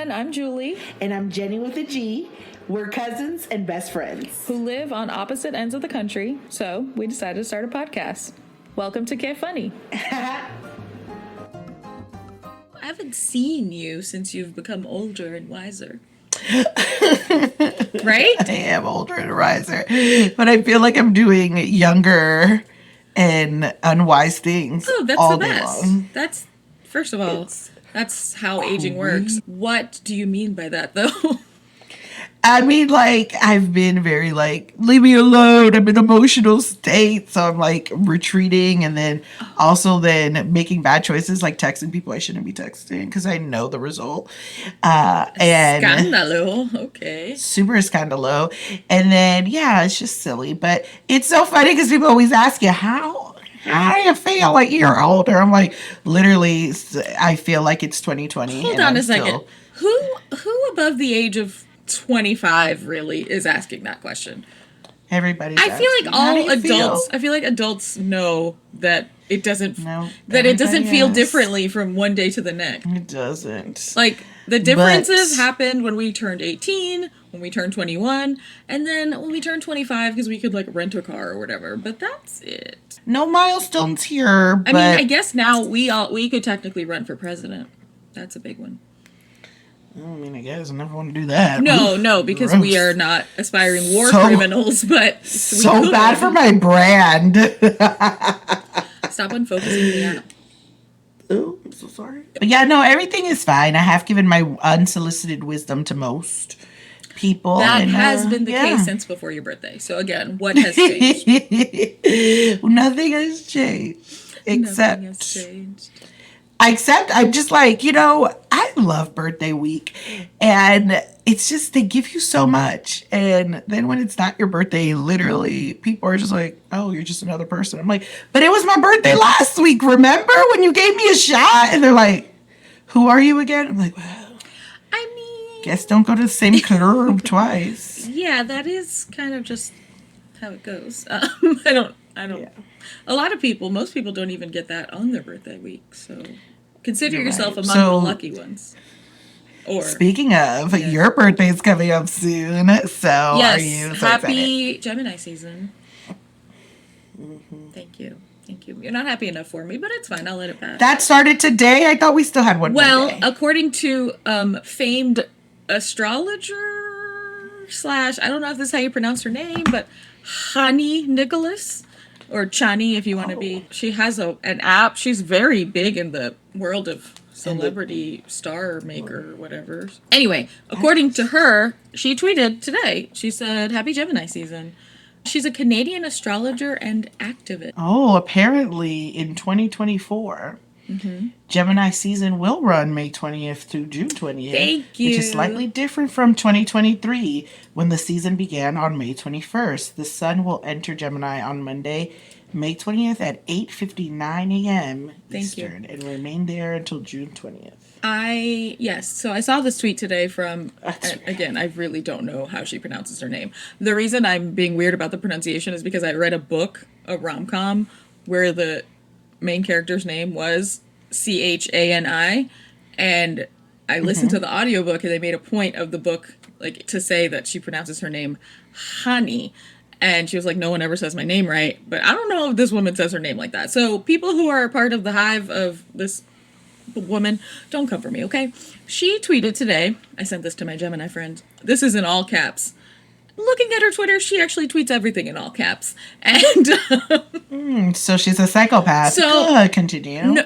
everyone. I'm Julie. And I'm Genny with a G. We're cousins and best friends who live on opposite ends of the country, so we decided to start a podcast. Welcome to Get Funny. I haven't seen you since you've become older and wiser. Right? I am older and wiser, but I feel like I'm doing younger and unwise things. Oh, that's all the day best. long. That's, first of all, that's how aging works. What do you mean by that, though? I mean, like, I've been very, like, leave me alone. I'm in an emotional state. So I'm, like, retreating and then also then making bad choices, like texting people I shouldn't be texting because I know the result. And Scandalo. Okay. super scandalo. And then, yeah, it's just silly. But it's so funny because people always ask you, how do you feel like you're older? I'm like, literally, I feel like it's 2020. Hold on a second. Who above the age of 25 really is asking that question? Everybody's I feel like all adults. Feel? I feel like adults know that it doesn't. No, that it doesn't feel asks. differently from one day to the next. It doesn't. Like the differences happened when we turned 18, when we turned 21, and then when we turned 25 because we could like rent a car or whatever. But that's it. No milestones here. But I mean, I guess now we could technically run for president. That's a big one. I mean, I guess I never want to do that. No, because we are not aspiring war criminals, but so bad for my brand. Stop unfocusing me out. Oh, I'm so sorry. But yeah, no, everything is fine. I have given my unsolicited wisdom to most people. That has been the case since before your birthday. So again, what has changed? Nothing has changed. Except... Nothing has changed. Except I'm just like, I love birthday week. And it's just, they give you so much. And then when it's not your birthday, literally, people are just like, oh, you're just another person. I'm like, but it was my birthday last week. Remember when you gave me a shot? And they're like, who are you again? I'm like, well, I mean, guess don't go to the same club twice. Yeah, that is kind of just how it goes. I don't. Yeah. A lot of people, most people don't even get that on their birthday week. So consider yourself among the lucky ones. Or speaking of, your birthday's coming up soon. So yes, are you so happy excited? Gemini season. Mm-hmm. Thank you. You're not happy enough for me, but it's fine. I'll let it pass. That started today? I thought we still had one more day. According to famed astrologer / I don't know if this is how you pronounce her name, but Hani Nicholas. Or Chani, if you want to be. She has an app. She's very big in the world of celebrity star maker or whatever. Anyway, according to her, she tweeted today. She said, happy Gemini season. She's a Canadian astrologer and activist. Oh, apparently in 2024, Gemini season will run May 20th through June 20th. Thank you. Which is slightly different from 2023 when the season began on May 21st. The sun will enter Gemini on Monday, May 20th at 8:59 a.m. Eastern and remain there until June 20th. So I saw this tweet today from, again, I really don't know how she pronounces her name. The reason I'm being weird about the pronunciation is because I read a book, a rom-com, where the main character's name was Chani, and I listened to the audiobook and they made a point of the book like to say that she pronounces her name Hani, and she was like, no one ever says my name right, but I don't know if this woman says her name like that. So people who are a part of the hive of this woman, don't come for me, okay? She tweeted today, I sent this to my Gemini friend, this is in all caps. Looking at her Twitter, she actually tweets everything in all caps. And so she's a psychopath. So continue. No,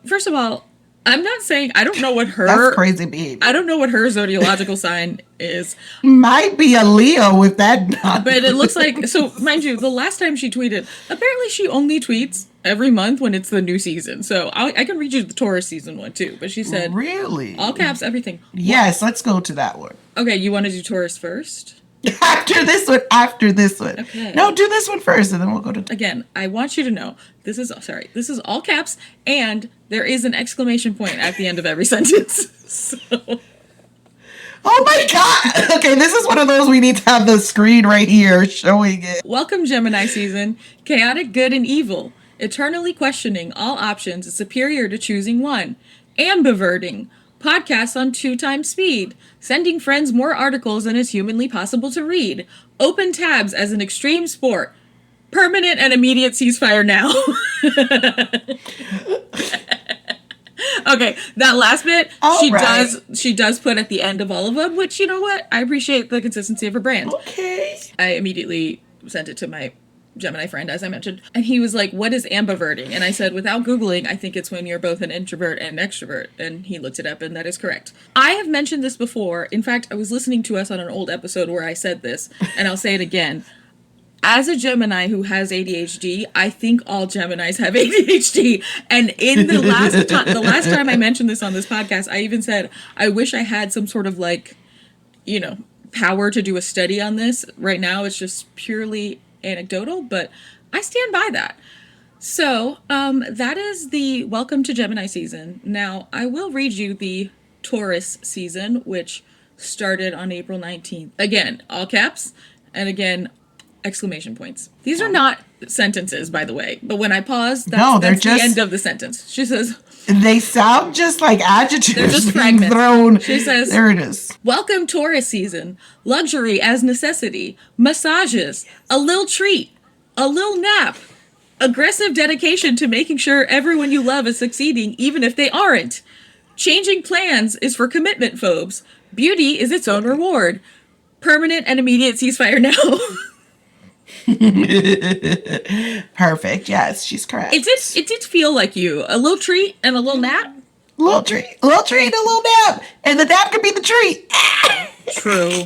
first of all, I'm not saying I don't know what her That's crazy beat. I don't know what her zodiological sign is. Might be a Leo with that. But it looks like, so mind you, the last time she tweeted, apparently she only tweets every month when it's the new season. So I can read you the Taurus season one too. But she said, really? All caps, everything. Yes, let's go to that one. Okay, you want to do Taurus first? After this one. Okay. No, do this one first, and then we'll go to... Again, I want you to know, this is all caps, and there is an exclamation point at the end of every sentence. So... Oh my God! Okay, this is one of those we need to have the screen right here showing it. Welcome, Gemini season. Chaotic good and evil. Eternally questioning all options is superior to choosing one. Ambiverting. Podcasts on 2 times speed. Sending friends more articles than is humanly possible to read. Open tabs as an extreme sport. Permanent and immediate ceasefire now. Okay, that last bit, she does put at the end of all of them, which, you know what? I appreciate the consistency of her brand. Okay. I immediately sent it to my Gemini friend, as I mentioned, and he was like, what is ambiverting? And I said, without Googling, I think it's when you're both an introvert and extrovert. And he looked it up, and that is correct. I have mentioned this before. In fact, I was listening to us on an old episode where I said this, and I'll say it again. As a Gemini who has ADHD, I think all Geminis have ADHD. And in the last time I mentioned this on this podcast, I even said, I wish I had some sort of like, you know, power to do a study on this. Right now, it's just purely anecdotal, but I stand by that. So that is the welcome to Gemini season. Now, I will read you the Taurus season, which started on April 19th. Again, all caps, and again, exclamation points. These are not sentences, by the way, but when I pause, that's the end of the sentence. She says, they sound just like adjectives. They're just fragments. Thrown. She says, there it is. Welcome Taurus season. Luxury as necessity. Massages. A little treat. A little nap. Aggressive dedication to making sure everyone you love is succeeding, even if they aren't. Changing plans is for commitment phobes. Beauty is its own reward. Permanent and immediate ceasefire now. Perfect. Yes, she's correct. It did feel like you. A little treat and a little nap. Little treat, and a little nap. And the nap could be the treat. True.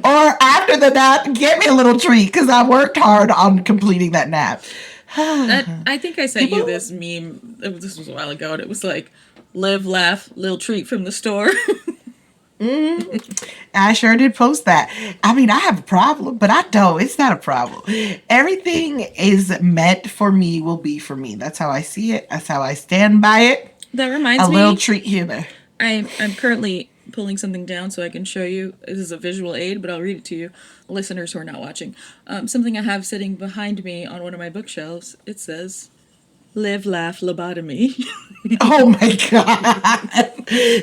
Or after the nap, get me a little treat because I worked hard on completing that nap. I think I sent you this meme. This was a while ago, and it was like, live, laugh, little treat from the store. I sure did post that. I mean, I have a problem, but I don't. It's not a problem. Everything is meant for me will be for me. That's how I see it. That's how I stand by it. That reminds me. A little treat here there. I'm currently pulling something down so I can show you. This is a visual aid, but I'll read it to you, listeners who are not watching. Something I have sitting behind me on one of my bookshelves. It says, live, laugh, lobotomy. Oh my God.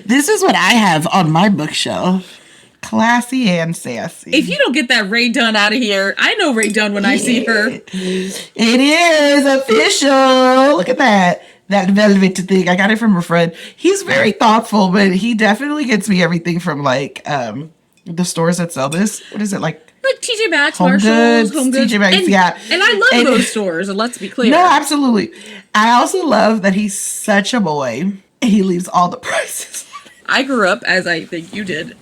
This is what I have on my bookshelf. Classy and sassy. If you don't get that Ray Dunn out of here, I know Ray Dunn when I see her. It is official. Look at that. That velvet thing. I got it from a friend. He's very thoughtful, but he definitely gets me everything from like the stores that sell this. What is it like? Like TJ Maxx, Marshalls, Home Goods. TJ Maxx, yeah. And I love those stores, and let's be clear. No, absolutely. I also love that he's such a boy. He leaves all the prices. I grew up, as I think you did,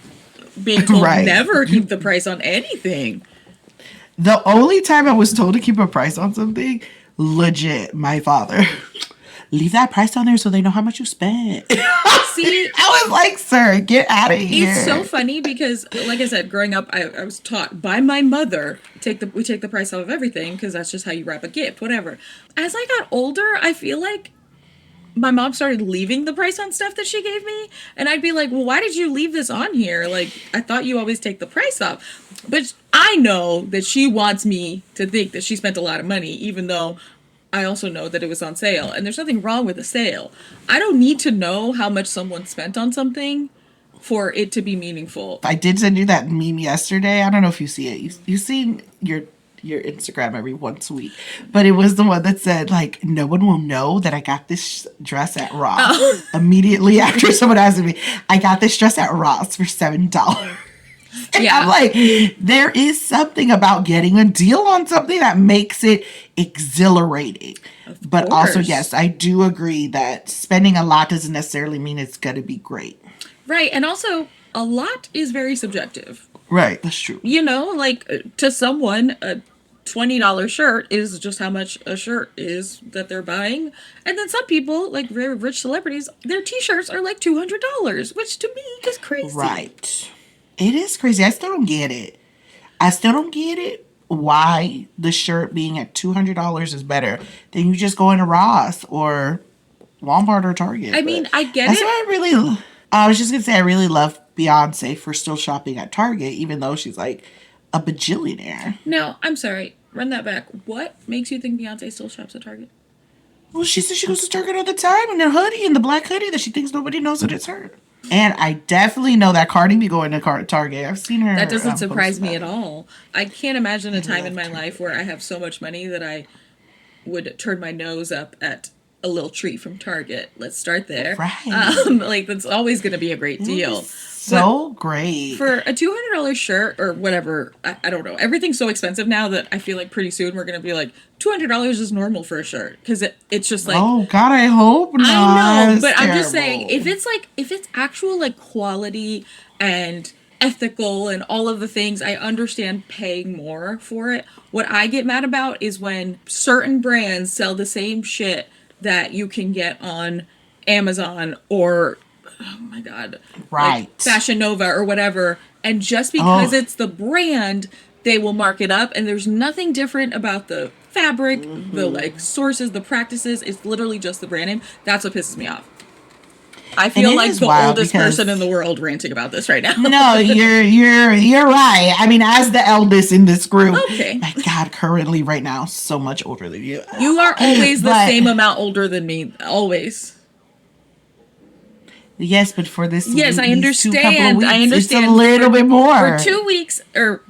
being told never keep the price on anything. The only time I was told to keep a price on something, legit, my father. Leave that price on there so they know how much you spent. See, I was like, sir, get out of here. It's so funny because, like I said, growing up, I was taught by my mother, we take the price off of everything because that's just how you wrap a gift, whatever. As I got older, I feel like my mom started leaving the price on stuff that she gave me. And I'd be like, well, why did you leave this on here? Like, I thought you always take the price off. But I know that she wants me to think that she spent a lot of money, even though I also know that it was on sale. And there's nothing wrong with a sale. I don't need to know how much someone spent on something for it to be meaningful. I did send you that meme yesterday. I don't know if you see it. You see your Instagram every once a week. But it was the one that said, like, no one will know that I got this dress at Ross. Oh. Immediately after someone asked me, I got this dress at Ross for $7. And yeah. I'm like, there is something about getting a deal on something that makes it exhilarating. But also, yes, I do agree that spending a lot doesn't necessarily mean it's going to be great. Right. And also, a lot is very subjective. Right. That's true. You know, like to someone, a $20 shirt is just how much a shirt is that they're buying. And then some people, like very rich celebrities, their t-shirts are like $200, which to me is crazy. Right. It is crazy. I still don't get it. Why the shirt being at $200 is better than you just going to Ross or Walmart or Target. I mean, I get that's it. Why I was just going to say, I really love Beyonce for still shopping at Target, even though she's like a bajillionaire. No, I'm sorry. Run that back. What makes you think Beyonce still shops at Target? Well, she says she goes to Target all the time in a hoodie, in the black hoodie that she thinks nobody knows that it's her. And I definitely know that Cardi be going to Target. I've seen her. That doesn't surprise post me about at it. all. I can't imagine a time in love my life where I have so much money that I would turn my nose up at a little treat from Target. Let's start there. Right. Like, that's always going to be a great deal. So great. For a $200 shirt or whatever, I don't know. Everything's so expensive now that I feel like pretty soon we're going to be like, $200 is normal for a shirt. Because it's just like... Oh, God, I hope not. I know, but That's I'm just terrible. saying, if it's actual, like, quality and ethical and all of the things, I understand paying more for it. What I get mad about is when certain brands sell the same shit that you can get on Amazon or, oh my God, Right. like Fashion Nova or whatever, and just because Oh. it's the brand, they will mark it up, and there's nothing different about the fabric, the like sources, the practices. It's literally just the brand name. That's what pisses me off. I feel it like is the wild oldest because- person in the world ranting about this right now. No, you're right. I mean, as the eldest in this group, Okay. my God, currently right now, so much older than you. You are always the But- same amount older than me. Always. Yes, but for this, Yes, I these two couple of understand. weeks, I understand. It's a little bit more. For 2 weeks or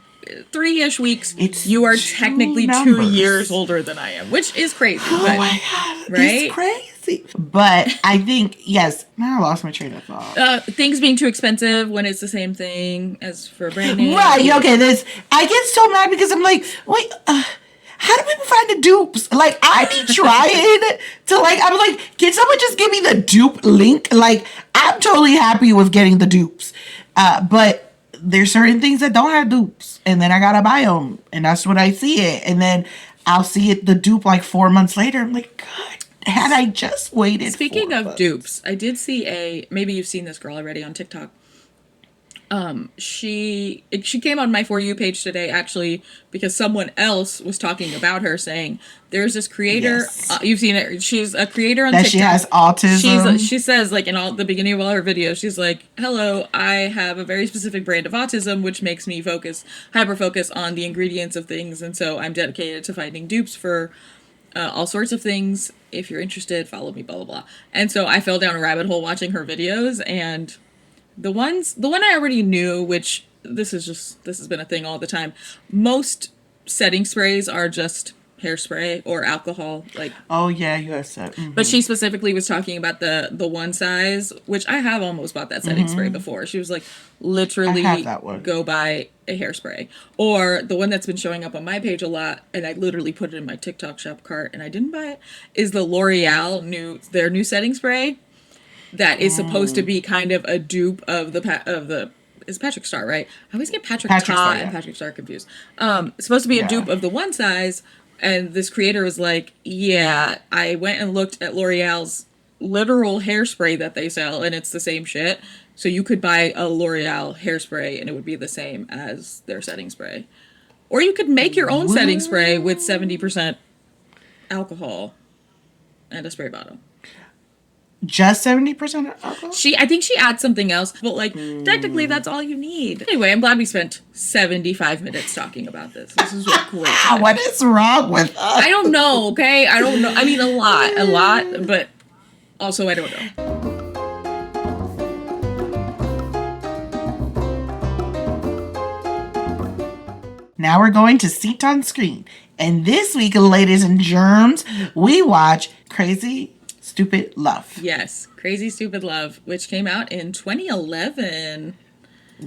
3-ish weeks, It's you are two technically 2 numbers. years older than I am, which is crazy. Oh but, my God, right? it's crazy. But I think yes. Now I lost my train of thought. Things being too expensive when it's the same thing as for a brand name. Right? Okay. I get so mad because I'm like, wait. How do people find the dupes? Like, I be trying to, like, I'm like, can someone just give me the dupe link? Like, I'm totally happy with getting the dupes. But there's certain things that don't have dupes. And then I gotta buy them. And that's when I see it. And then I'll see it, the dupe, like 4 months later. I'm like, God, had I just waited. Speaking 4 of months. dupes, I did see maybe you've seen this girl already on TikTok. She came on my For You page today, actually, because someone else was talking about her, saying there's this creator. Yes. You've seen it. She's a creator on That TikTok. she has autism. She says, like, in all the beginning of all her videos, she's like, "Hello, I have a very specific brand of autism, which makes me hyper focus on the ingredients of things, and so I'm dedicated to finding dupes for all sorts of things. If you're interested, follow me, blah blah blah." And so I fell down a rabbit hole watching her videos, and the one I already knew, which this has been a thing all the time. Most setting sprays are just hairspray or alcohol, like. Oh yeah, you have said. Mhm. But she specifically was talking about the one size, which I have almost bought that setting spray before. She was like, literally I have that one. go buy a hairspray. Or the one that's been showing up on my page a lot, and I literally put it in my TikTok shop cart and I didn't buy it, is the L'Oreal their new setting spray that is supposed to be kind of a dupe of it's Patrick Star, right? I always get Patrick Star, Ta yeah. and Patrick Star confused. It's supposed to be a Yeah. dupe of the one size, and this creator was like, yeah, I went and looked at L'Oreal's literal hairspray that they sell, and it's the same shit. So you could buy a L'Oreal hairspray, and it would be the same as their setting spray. Or you could make your own setting spray with 70% alcohol and a spray bottle. Just 70% alcohol. I think she adds something else, but like technically that's all you need. Anyway, I'm glad we spent 75 minutes talking about this. This is a great time. What is wrong with us? I don't know, okay? I don't know. I mean, a lot, but also I don't know. Now we're going to Seat on Screen. And this week, ladies and germs, we watch Crazy Stupid Love. Yes, Crazy Stupid Love, which came out in 2011.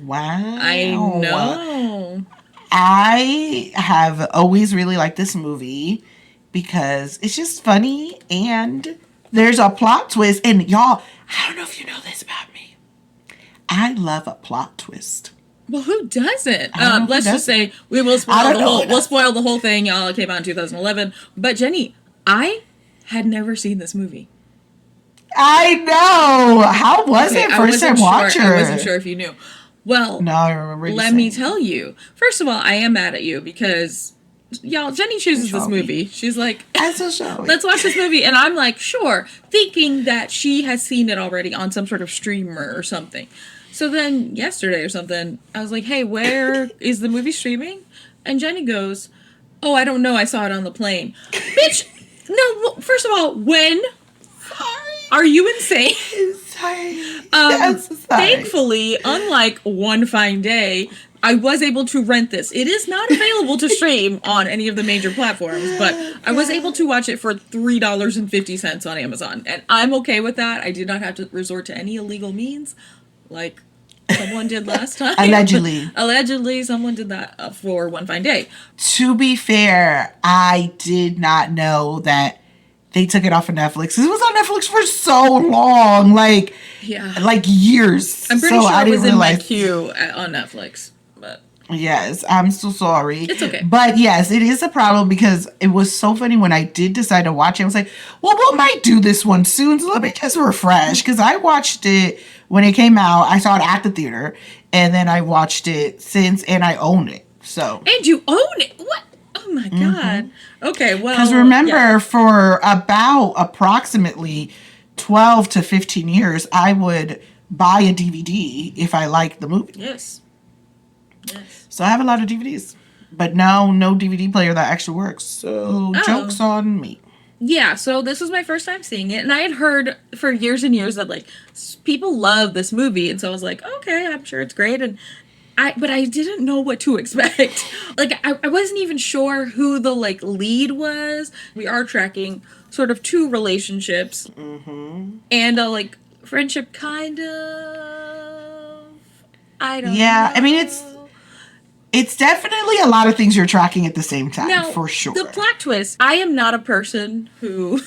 Wow. I know. I have always really liked this movie because it's just funny and there's a plot twist. And y'all, I don't know if you know this about me. I love a plot twist. Well, who doesn't? I don't know who Let's just doesn't. say we will I spoil don't the know whole. who We'll doesn't. spoil the whole thing, y'all. It came out in 2011. But Jenny, I had never seen this movie. I know. How was Okay, it I first time wasn't watcher? sure. I wasn't sure if you knew. Well, No, I remember you let me saying. tell you. First of all, I am mad at you because, y'all, Jenny chooses this Show me. movie. She's like, That's a show. let's watch this movie. And I'm like, sure, thinking that she has seen it already on some sort of streamer or something. So then yesterday or something, I was like, hey, where is the movie streaming? And Jenny goes, oh, I don't know. I saw it on the plane. Bitch, no, first of all, when? Are you insane? sorry. I'm so sorry. Thankfully, unlike One Fine Day, I was able to rent this. It is not available to stream on any of the major platforms, but I was able to watch it for $3.50 on Amazon. And I'm okay with that. I did not have to resort to any illegal means like someone did last time. Allegedly, someone did that for One Fine Day. To be fair, I did not know that they took it off of Netflix. It was on Netflix for so long, like years. I'm pretty sure it was in my queue on Netflix. But yes, I'm so sorry. It's okay. But yes, it is a problem because it was so funny when I did decide to watch it. I was like, well, we might do this one soon, so let me just refresh. Because I watched it when it came out. I saw it at the theater, and then I watched it since, and I own it. So and you own it? What? Oh my God. Okay, well. Because remember, for about approximately 12 to 15 years, I would buy a DVD if I liked the movie. Yes. So I have a lot of DVDs, but now no DVD player that actually works. So joke's on me. Yeah, so this was my first time seeing it, and I had heard for years and years that like people love this movie, and so I was like, okay, I'm sure it's great, but I didn't know what to expect. Like I wasn't even sure who the like lead was. We are tracking sort of two relationships and a like friendship kind of. I don't know. I mean it's definitely a lot of things you're tracking at the same time, now, for sure. The plot twist, I am not a person who...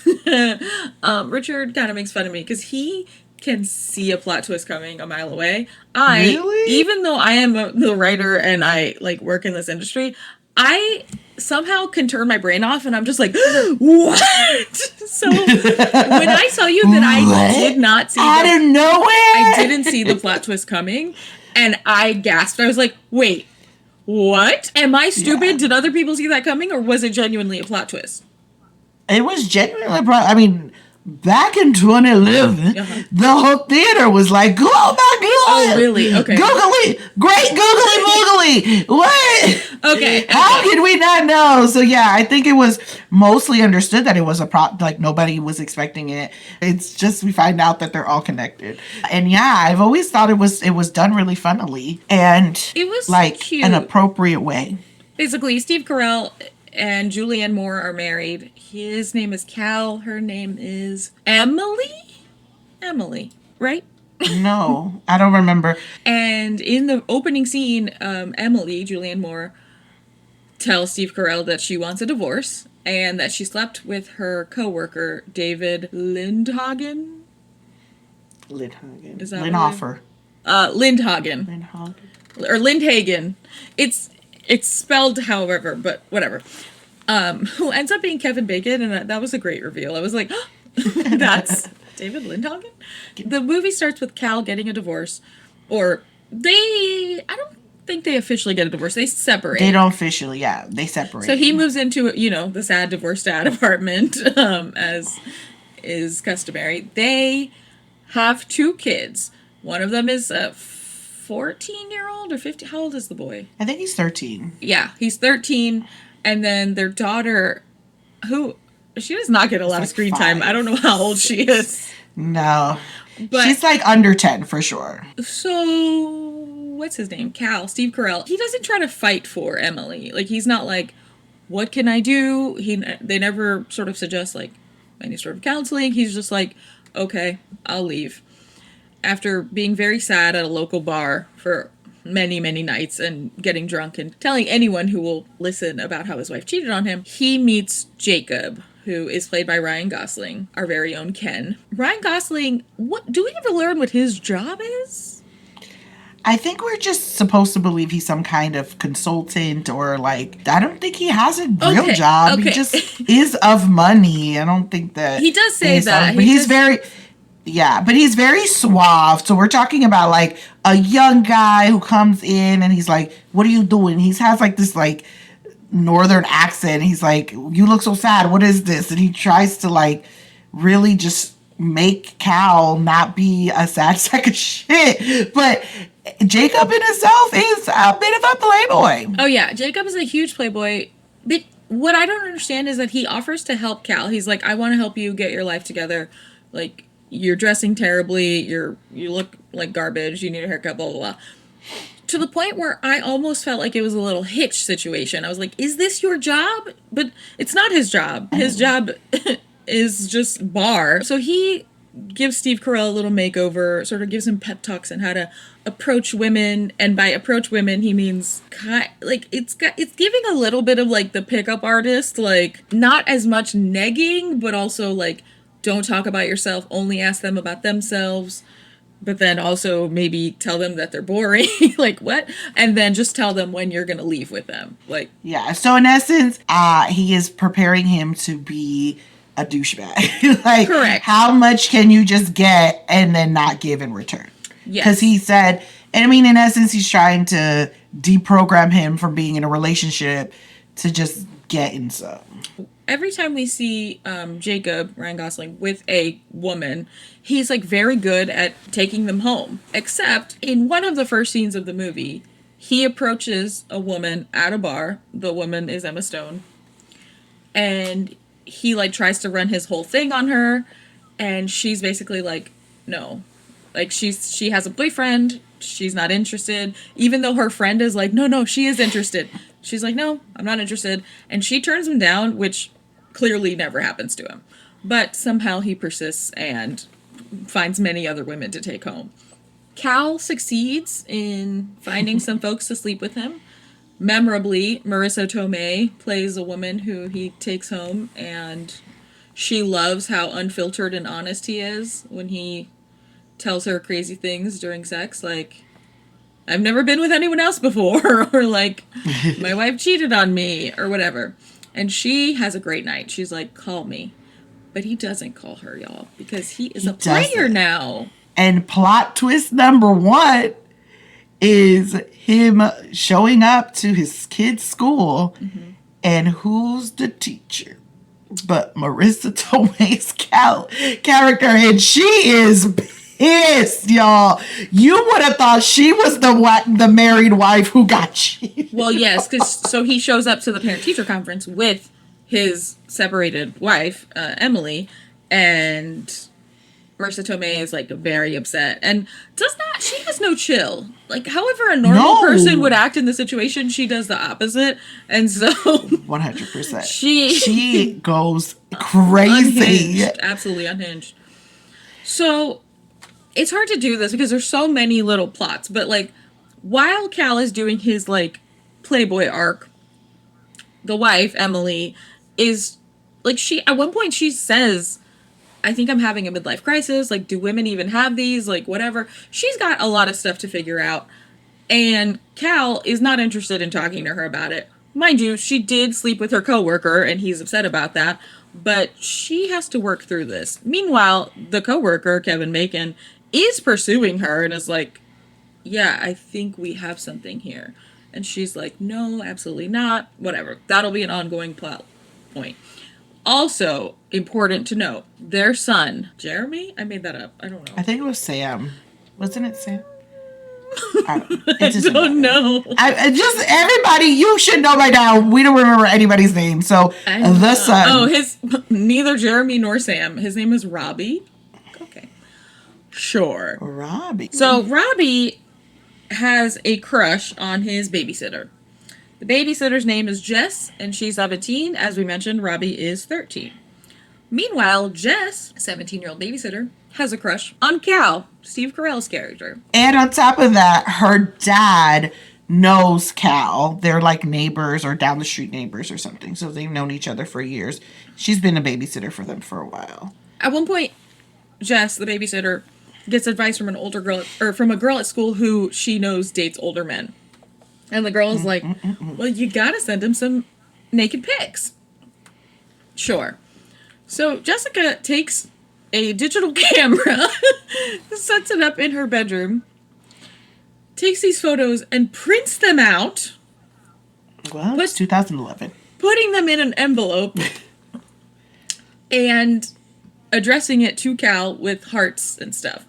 Richard kind of makes fun of me because he can see a plot twist coming a mile away. Really? Even though I am the writer and I like work in this industry, I somehow can turn my brain off and I'm just like, what? So when I saw you that I did not see... Out of nowhere? I didn't see the plot twist coming and I gasped. I was like, wait. What? Am I stupid? Yeah. Did other people see that coming, or was it genuinely a plot twist? It was genuinely I mean, back in 2011, the whole theater was like, oh my God. Oh, really? Okay. Googly. Great googly moogly. What? Okay. How could we not know? So, yeah, I think it was mostly understood that it was a like nobody was expecting it. It's just we find out that they're all connected. And, yeah, I've always thought it was done really funnily. And it was like cute. An appropriate way. Basically, Steve Carell and Julianne Moore are married. His name is Cal. Her name is Emily? Emily, right? No, I don't remember. And in the opening scene, Emily, Julianne Moore, tells Steve Carell that she wants a divorce and that she slept with her coworker, David Lindhagen. Lindhagen. Is that Lindhofer. Lindhagen. Lindhagen. Or Lindhagen. It's spelled however, but whatever. Who ends up being Kevin Bacon, and that was a great reveal. I was like, oh, that's David Lindhagen? The movie starts with Cal getting a divorce, or I don't think they officially get a divorce. They separate. They don't officially, yeah. They separate. So he moves into, the sad divorced dad apartment, as is customary. They have two kids. One of them is a 14-year-old or 15. How old is the boy? I think he's 13. Yeah, he's 13. And then their daughter, she does not get a lot of screen time. I don't know how old she is. No. But she's like under 10 for sure. So, what's his name? Cal, Steve Carell. He doesn't try to fight for Emily. Like, he's not like, what can I do? They never sort of suggest, like, any sort of counseling. He's just like, okay, I'll leave. After being very sad at a local bar for many, many nights and getting drunk and telling anyone who will listen about how his wife cheated on him, he meets Jacob, who is played by Ryan Gosling, our very own Ken. Ryan Gosling, do we ever learn what his job is? I think we're just supposed to believe he's some kind of consultant or like, I don't think he has a real job. Okay. He just is of money. I don't think that. He does say that. But he's very... Yeah, but he's very suave. So we're talking about like a young guy who comes in and he's like, what are you doing? He has like this like northern accent. He's like, you look so sad. What is this? And he tries to like really just make Cal not be a sad sack of shit. But Jacob in himself is a bit of a playboy. Oh yeah, Jacob is a huge playboy. But what I don't understand is that he offers to help Cal. He's like, I want to help you get your life together. Like, you're dressing terribly, you look like garbage, you need a haircut, blah, blah, blah. To the point where I almost felt like it was a little Hitch situation. I was like, is this your job? But it's not his job. His job is just bar. So he gives Steve Carell a little makeover, sort of gives him pep talks on how to approach women. And by approach women, he means like it's giving a little bit of like the pickup artist, like not as much negging, but also like don't talk about yourself, only ask them about themselves. But then also maybe tell them that they're boring, like what? And then just tell them when you're going to leave with them. Like, yeah. So in essence, he is preparing him to be a douchebag. Like, correct. How much can you just get and then not give in return? Yes. Because he said, and I mean, in essence, he's trying to deprogram him from being in a relationship to just getting some. Every time we see Jacob, Ryan Gosling, with a woman, he's like very good at taking them home. Except in one of the first scenes of the movie, he approaches a woman at a bar. The woman is Emma Stone. And he like tries to run his whole thing on her. And she's basically like, no. Like she has a boyfriend. She's not interested. Even though her friend is like, no, she is interested. She's like, no, I'm not interested. And she turns him down, which clearly never happens to him. But somehow he persists and finds many other women to take home. Cal succeeds in finding some folks to sleep with him. Memorably, Marissa Tomei plays a woman who he takes home, and she loves how unfiltered and honest he is when he tells her crazy things during sex, like, I've never been with anyone else before, or like, my wife cheated on me, or whatever. And she has a great night. She's like, call me. But he doesn't call her, y'all, because he is a player now. And plot twist number 1 is him showing up to his kid's school, and who's the teacher but Marissa Tomei's character, and she is pissed, y'all. You would have thought she was the married wife who got cheated. Well, yes, because so he shows up to the parent-teacher conference with his separated wife, Emily, and Marissa Tomei is like very upset and she has no chill. Like, however a normal person would act in the situation, she does the opposite. And so 100%. She goes crazy. Unhinged, absolutely unhinged. So it's hard to do this because there's so many little plots, but like while Cal is doing his like Playboy arc, the wife, Emily, is like, at one point she says, I think I'm having a midlife crisis. Like, do women even have these? Like, whatever. She's got a lot of stuff to figure out. And Cal is not interested in talking to her about it. Mind you, she did sleep with her coworker, and he's upset about that. But she has to work through this. Meanwhile, the coworker, Kevin Bacon, is pursuing her and is like, yeah, I think we have something here. And she's like, no, absolutely not. Whatever. That'll be an ongoing plot point. Also, important to note, their son, Jeremy? I made that up. I don't know. I think it was Sam. Wasn't it Sam? I don't know. I just, everybody, you should know by now. We don't remember anybody's name. So, the son. Oh, neither Jeremy nor Sam. His name is Robbie. Okay. Sure. Robbie. So, Robbie has a crush on his babysitter. The babysitter's name is Jess, and she's 17. As we mentioned, Robbie is 13. Meanwhile, Jess, 17-year-old babysitter, has a crush on Cal, Steve Carell's character. And on top of that, her dad knows Cal. They're like neighbors or down the street neighbors or something. So they've known each other for years. She's been a babysitter for them for a while. At one point, Jess, the babysitter, gets advice from from a girl at school who she knows dates older men. And the girl is like, well, you gotta send him some naked pics. Sure. So Jessica takes a digital camera, sets it up in her bedroom, takes these photos and prints them out. Well, it's 2011. Putting them in an envelope and addressing it to Cal with hearts and stuff.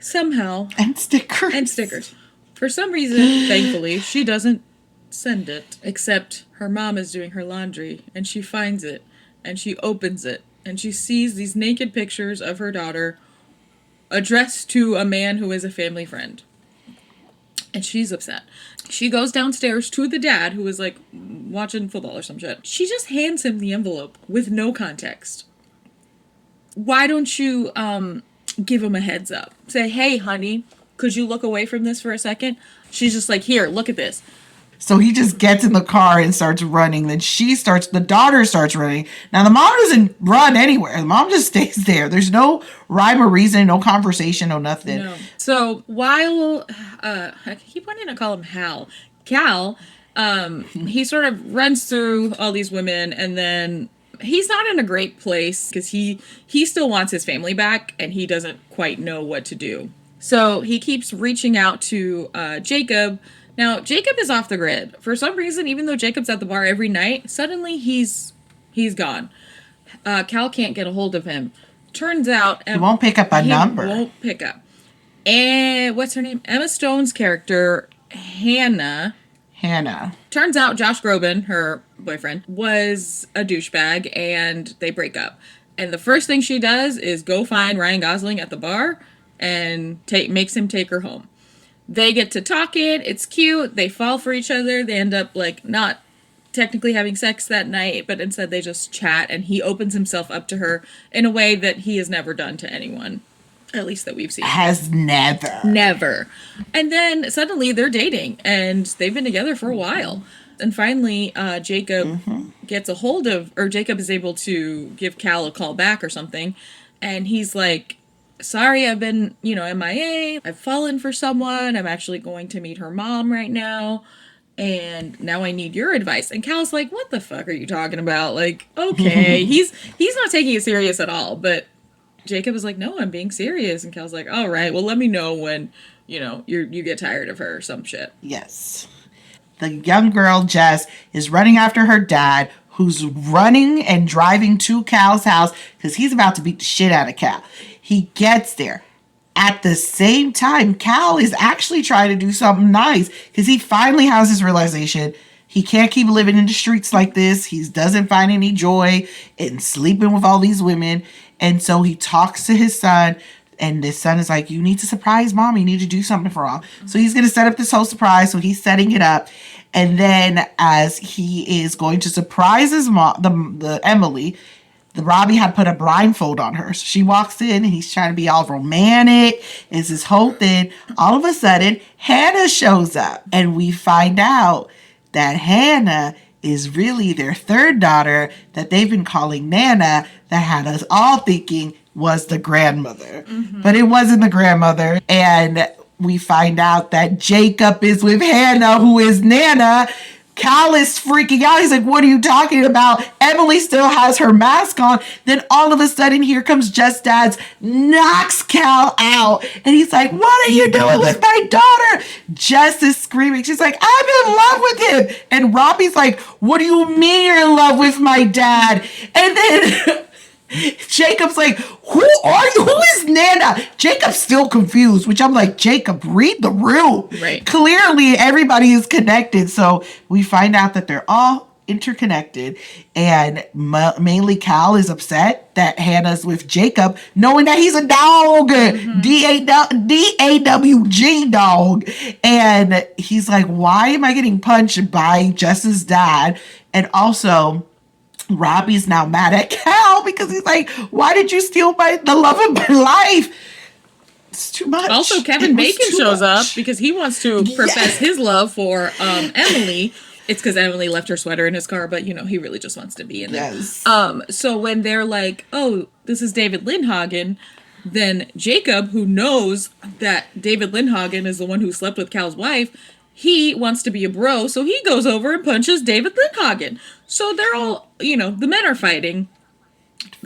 Somehow. And stickers. For some reason, thankfully, she doesn't send it, except her mom is doing her laundry, and she finds it, and she opens it, and she sees these naked pictures of her daughter addressed to a man who is a family friend. And she's upset. She goes downstairs to the dad, who is like watching football or some shit. She just hands him the envelope with no context. Why don't you give him a heads up? Say, hey, honey, could you look away from this for a second? She's just like, here, look at this. So he just gets in the car and starts running. Then the daughter starts running. Now the mom doesn't run anywhere. The mom just stays there. There's no rhyme or reason, no conversation, no nothing. No. So while, I keep wanting to call him Hal. Cal, he sort of runs through all these women, and then he's not in a great place because he still wants his family back, and he doesn't quite know what to do. So he keeps reaching out to Jacob. Now, Jacob is off the grid. For some reason, even though Jacob's at the bar every night, suddenly he's gone. Cal can't get a hold of him. Turns out... He won't pick up a number. He won't pick up. And what's her name? Emma Stone's character, Hannah. Turns out Josh Groban, her boyfriend, was a douchebag, and they break up. And the first thing she does is go find Ryan Gosling at the bar and makes him take her home. They get to talking. It's cute. They fall for each other. They end up like not technically having sex that night, but instead they just chat, and he opens himself up to her in a way that he has never done to anyone, at least that we've seen. Has never. Never. And then suddenly they're dating, and they've been together for a while. And finally, Jacob gets a hold of, or Jacob is able to give Cal a call back or something, and he's like, sorry, I've been, MIA. I've fallen for someone. I'm actually going to meet her mom right now. And now I need your advice. And Cal's like, what the fuck are you talking about? Like, okay. he's not taking it serious at all. But Jacob is like, no, I'm being serious. And Cal's like, all right, well, let me know when, you get tired of her or some shit. Yes. The young girl, Jess, is running after her dad, who's running and driving to Cal's house because he's about to beat the shit out of Cal. He gets there. At the same time, Cal is actually trying to do something nice because he finally has his realization he can't keep living in the streets like this. He doesn't find any joy in sleeping with all these women. And so he talks to his son, and his son is like, you need to surprise mom. You need to do something for mom. So he's going to set up this whole surprise. So he's setting it up. And then as he is going to surprise his mom, the Emily, the Robbie had put a blindfold on her. So she walks in, and he's trying to be all romantic. It's this whole thing. All of a sudden, Hannah shows up, and we find out that Hannah is really their third daughter that they've been calling Nana, that had us all thinking was the grandmother. But it wasn't the grandmother. And we find out that Jacob is with Hannah, who is Nana. Cal is freaking out. He's like, what are you talking about? Emily still has her mask on. Then all of a sudden, here comes Jess' dad, knocks Cal out. And he's like, what are you doing with my daughter? Jess is screaming. She's like, I'm in love with him. And Robbie's like, what do you mean you're in love with my dad? And then Jacob's like, who are you? Who is Nana? Jacob's still confused, which I'm like, Jacob, read the room. Right. Clearly, everybody is connected. So we find out that they're all interconnected. And mainly Cal is upset that Hannah's with Jacob, knowing that he's a dog. D-A-W-G dog. And he's like, why am I getting punched by Jess's dad? And also, Robbie's now mad at Cal because he's like, why did you steal the love of my life? It's too much. Also, Kevin Bacon shows up because he wants to profess his love for Emily. It's because Emily left her sweater in his car, but, he really just wants to be in there. Yes. So when they're like, oh, this is David Lindhagen, then Jacob, who knows that David Lindhagen is the one who slept with Cal's wife, he wants to be a bro, so he goes over and punches David Lindhagen. So they're all, the men are fighting.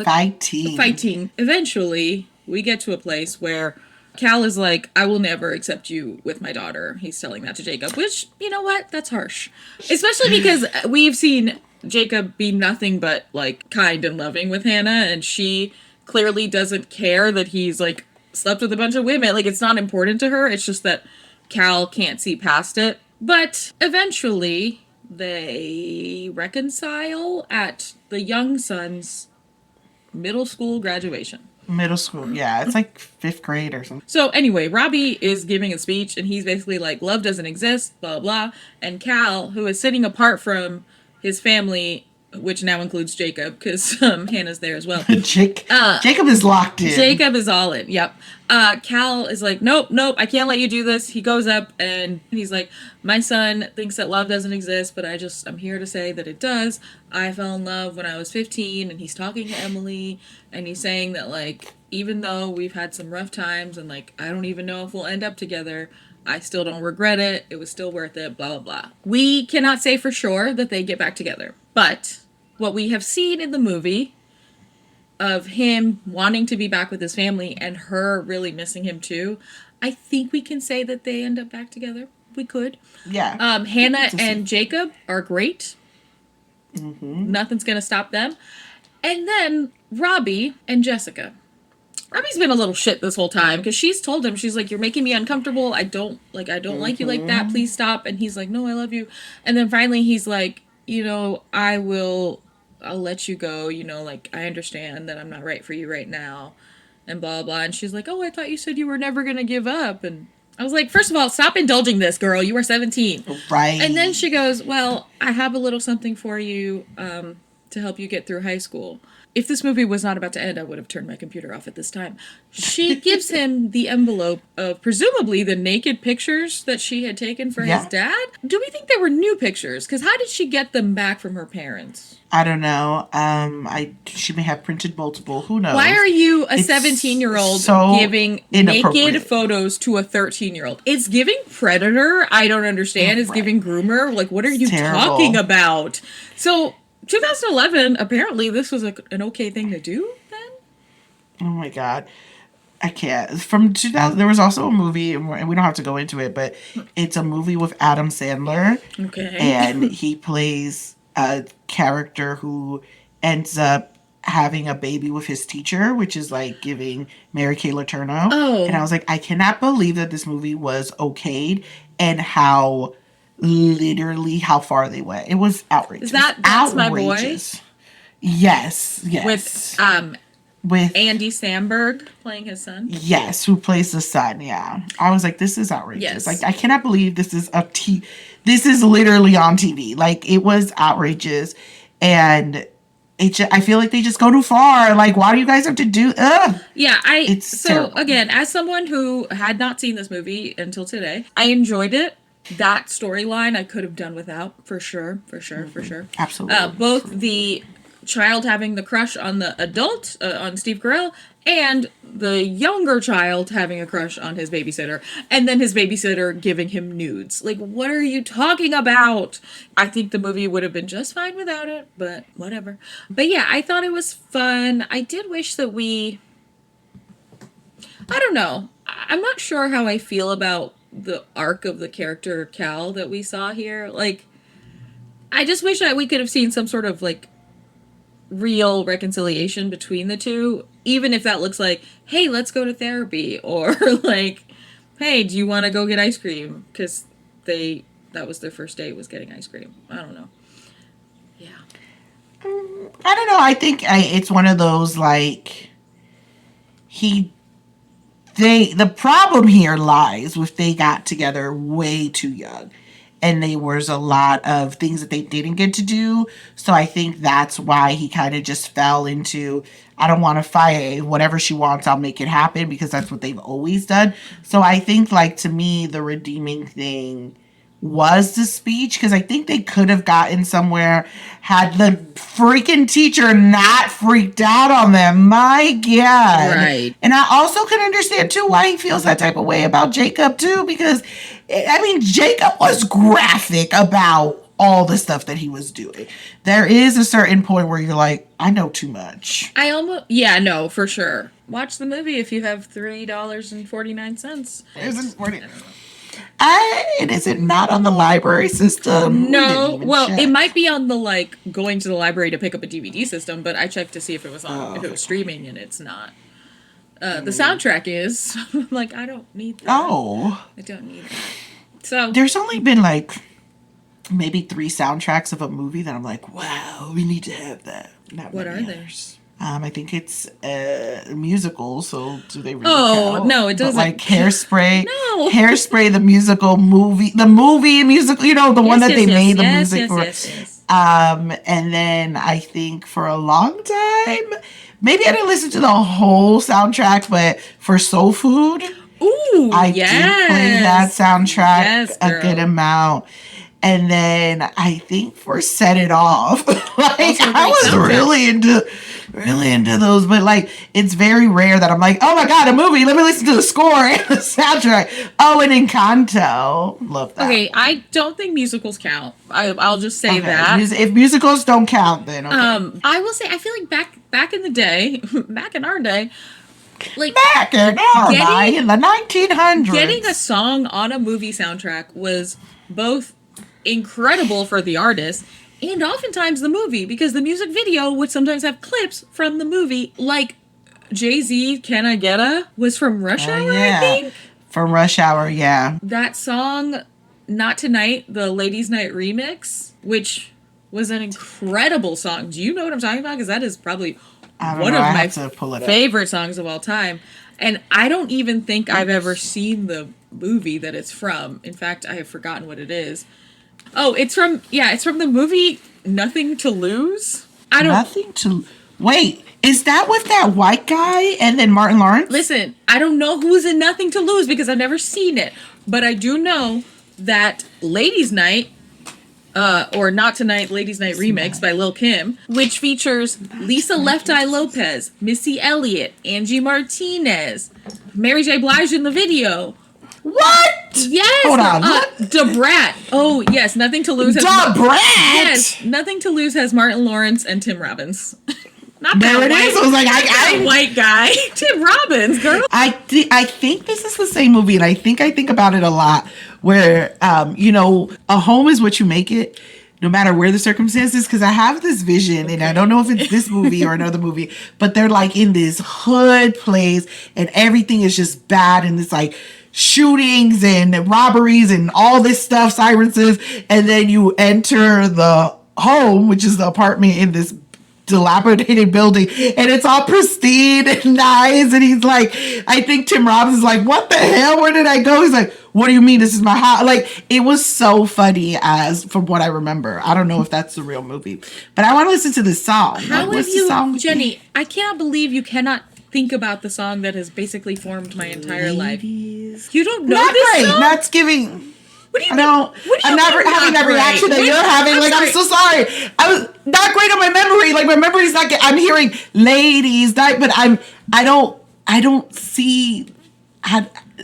Fighting. Eventually, we get to a place where Cal is like, I will never accept you with my daughter. He's telling that to Jacob, which, you know what? That's harsh. Especially because we've seen Jacob be nothing but, kind and loving with Hannah, and she clearly doesn't care that he's, slept with a bunch of women. It's not important to her. It's just that Cal can't see past it. But eventually, they reconcile at the young son's middle school graduation. Middle school, yeah. It's like 5th grade or something. So anyway, Robbie is giving a speech and he's basically like, love doesn't exist, blah, blah. And Cal, who is sitting apart from his family, which now includes Jacob, because Hannah's there as well. Jacob is locked in. Jacob is all in, yep. Cal is like, nope, I can't let you do this. He goes up and he's like, my son thinks that love doesn't exist, but I'm here to say that it does. I fell in love when I was 15, and he's talking to Emily, and he's saying that, like, even though we've had some rough times, and, like, I don't even know if we'll end up together, I still don't regret it. It was still worth it, blah, blah, blah. We cannot say for sure that they get back together, but what we have seen in the movie of him wanting to be back with his family and her really missing him too, I think we can say that they end up back together. We could. Yeah. Hannah and Jacob are great. Mm-hmm. Nothing's going to stop them. And then Robbie and Jessica. Robbie's been a little shit this whole time because she's told him, she's like, you're making me uncomfortable. I don't like you like that. Please stop. And he's like, no, I love you. And then finally he's like, I'll let you go. Like, I understand that I'm not right for you right now and blah, blah. And she's like, oh, I thought you said you were never going to give up. And I was like, first of all, stop indulging this, girl. You are 17. Right. And then she goes, well, I have a little something for you to help you get through high school. If this movie was not about to end, I would have turned my computer off at this time. She gives him the envelope of presumably the naked pictures that she had taken for his dad. Do we think they were new pictures? Because how did she get them back from her parents? I don't know. She may have printed multiple. Who knows? Why are you a 17-year-old giving naked photos to a 13-year-old? It's giving predator. I don't understand. It's giving groomer. Like, what are you talking about? So 2011, apparently this was an okay thing to do then? Oh my God. I can't. From 2000, there was also a movie, and we don't have to go into it, but it's a movie with Adam Sandler. Okay. And he plays a character who ends up having a baby with his teacher, which is like giving Mary Kay Letourneau. Oh. And I was like, I cannot believe that this movie was okayed and how far they went. It was outrageous. That's outrageous. My boy? Yes. With Andy Samberg playing his son? Yes, who plays the son, yeah. I was like, this is outrageous. Yes. Like, I cannot believe this is this is literally on TV. Like, it was outrageous. And I feel like they just go too far. Like, why do you guys have to do... Ugh. Yeah, It's terrible. Again, as someone who had not seen this movie until today, I enjoyed it. That storyline I could have done without, for sure. Absolutely. Both the child having the crush on the adult, on Steve Carell, and the younger child having a crush on his babysitter, and then his babysitter giving him nudes. Like, what are you talking about? I think the movie would have been just fine without it, but whatever. But yeah, I thought it was fun. I did wish that I don't know. I'm not sure how I feel about the arc of the character Cal that we saw here. Like, I just wish that we could have seen some sort of, like, real reconciliation between the two, even if that looks like, hey, let's go to therapy, or like, hey, do you want to go get ice cream? Because that was their first date, was getting ice cream. I don't know. Yeah. I don't know. I think it's one of those, like, the problem here lies with they got together way too young. And there was a lot of things that they didn't get to do. So I think that's why he kind of just fell into, I don't want to fight. Whatever she wants, I'll make it happen, because that's what they've always done. So I think, like, to me, the redeeming thing was the speech, because I think they could have gotten somewhere had the freaking teacher not freaked out on them. My God. Right. And I also can understand, too, why he feels that type of way about Jacob, too, because, I mean, Jacob was graphic about all the stuff that he was doing. There is a certain point where you're like, I know too much. No, for sure. Watch the movie if you have $3.49. Is it not on the library system? No, well, check. It might be on the, like, going to the library to pick up a DVD system, but I checked to see if it was on, if it was streaming, and it's not. The soundtrack is. Like, I don't need that. Oh. I don't need that. So. There's only been, like, maybe 3 soundtracks of a movie that I'm like, wow, we need to have that. What are they? I think it's a musical, so do they really Oh, count? no, it doesn't. But like Hairspray. No. Hairspray, the musical musical, the one that they made the music for. Yes. And then I think for a long time, maybe I didn't listen to the whole soundtrack, but for Soul Food, Ooh, I did play that soundtrack Yes, a girl. good amount. And then I think for Set It Off, like Also a I was great soundtrack. really into those, but like it's very rare that I'm like, oh my god, a movie, let me listen to the score and the soundtrack. Oh, and Encanto, love that. Okay, I don't think musicals count. I'll just say Okay, that. if musicals don't count, then okay. I will say I feel like back in the day, back in our day, like Back in our day, in the 1900s, getting a song on a movie soundtrack was both incredible for the artist and oftentimes the movie, because the music video would sometimes have clips from the movie, like Jay-Z Can I Getta was from Rush Hour, I think. From Rush Hour, yeah. That song Not Tonight, the Ladies Night remix, which was an incredible song. Do you know what I'm talking about? Because that is probably one of my favorite songs of all time. And I don't even think I've ever seen the movie that it's from. In fact, I have forgotten what it is. Oh, it's from the movie Nothing to Lose. Wait, is that with that white guy and then Martin Lawrence? Listen, I don't know who's in Nothing to Lose because I've never seen it. But I do know that Ladies Night, or Not Tonight, Ladies Night remix by Lil' Kim, which features Lisa Left Eye Lopez, Missy Elliott, Angie Martinez, Mary J. Blige in the video. What? Yes. Hold on. Da Brat. Oh, yes. Nothing to Lose. Da Brat. Yes. Nothing to Lose has Martin Lawrence and Tim Robbins. Not there that it white, is. I was like, I white guy. Tim Robbins, girl. I think this is the same movie, and I think about it a lot. Where a home is what you make it, no matter where the circumstances. Because I have this vision, and I don't know if it's this movie or another movie, but they're like in this hood place, and everything is just bad, and it's like shootings and robberies and all this stuff, silences, and then you enter the home, which is the apartment in this dilapidated building, and it's all pristine and nice, and he's like, I think Tim Robbins is like, what the hell, where did I go? He's like, what do you mean this is my house? Like, it was so funny as from what I remember. I don't know if that's the real movie, but I want to listen to this song. How like, have you, Jenny, I cannot believe you cannot think about the song that has basically formed my entire life. You don't know not this great song? Not giving. What do you I know. I'm not having that reaction that you're having. I'm so sorry. I was not great on my memory. Like, my memory's not. I'm hearing ladies night, but I don't see.